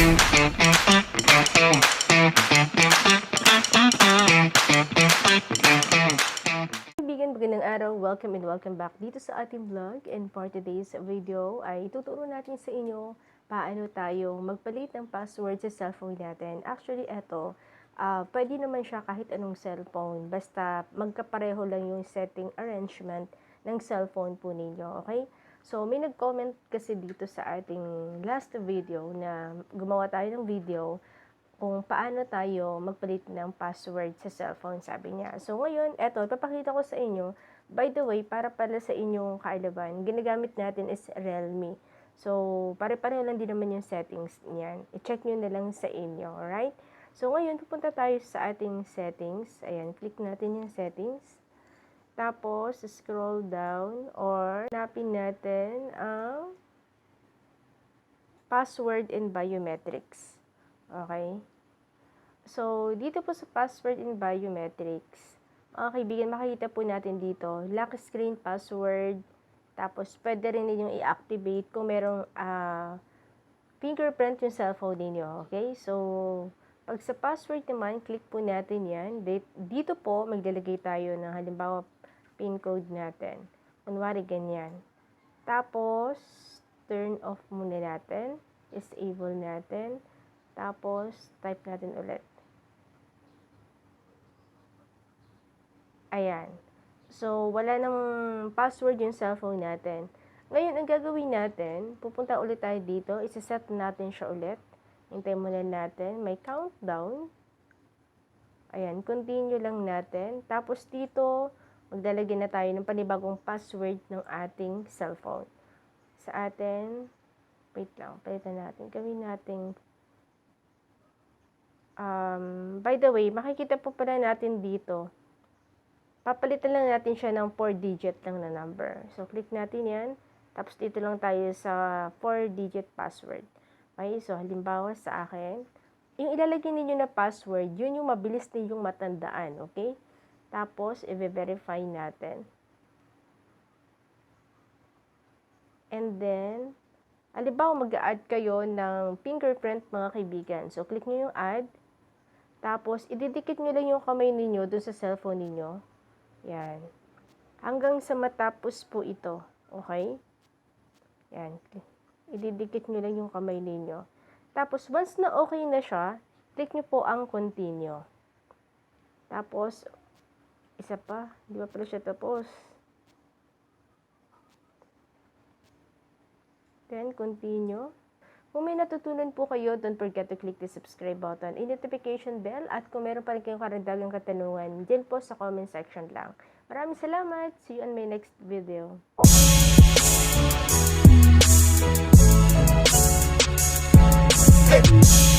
Kaibigan, magandang araw. Welcome and welcome back dito sa ating vlog. And for today's video ay tuturo natin sa inyo paano tayo magpalit ng password sa cellphone natin. Actually, pwede naman siya kahit anong cellphone. Basta magkapareho lang yung setting arrangement ng cellphone po ninyo. Okay? So, may nag-comment kasi dito sa ating last video na gumawa tayo ng video kung paano tayo magpalit ng password sa cellphone, sabi niya. So, ngayon, papakita ko sa inyo. By the way, para pala sa inyong kaalaman, ginagamit natin is Realme. So, pare-pareho lang din naman yung settings niyan. I-check nyo na lang sa inyo, alright? So, ngayon, pupunta tayo sa ating settings. Ayan, click natin yung settings. Tapos, scroll down or hanapin natin ang password and biometrics. Okay? So, dito po sa password and biometrics, mga kaibigan, makikita po natin dito, lock screen password, tapos pwede rin ninyong i-activate kung merong fingerprint yung cellphone ninyo, okay? So, pag sa password naman, click po natin yan. Dito po, maglalagay tayo ng halimbawa pin code natin. Kunwari ganyan. Tapos, turn off muna natin, disable natin, tapos type natin ulit. Ayan. So, wala nang password yung cellphone natin. Ngayon, ang gagawin natin, pupunta ulit tayo dito. Isa-set natin siya ulit. Hintayin muna natin. May countdown. Ayan. Continue lang natin. Tapos dito, maglalagay na tayo ng panibagong password ng ating cellphone. Sa atin, wait lang. Palitan natin. Gawin natin. By the way, makikita po pala natin dito. Papalitan lang natin siya ng 4-digit lang na number. So, click natin yan. Tapos, dito lang tayo sa 4-digit password. Okay? So, halimbawa sa akin, yung ilalagay ninyo na password, yun yung mabilis ninyong matandaan. Okay? Tapos, i-verify natin. And then, halimbawa, mag-add kayo ng fingerprint, mga kaibigan. So, click nyo yung add. Tapos, ididikit nyo lang yung kamay ninyo dun sa cellphone ninyo. Yan. Hanggang sa matapos po ito. Okay? Yan. Ididikit nyo lang yung kamay ninyo. Tapos, once na okay na siya, click nyo po ang continue. Tapos, isa pa. Di ba pala siya tapos? Then, continue. Kung may natutunan po kayo, don't forget to click the subscribe button and notification bell. At kung meron pa rin kayong karagdagang katanungan, dyan po sa comment section lang. Maraming salamat. See you on my next video. Hey!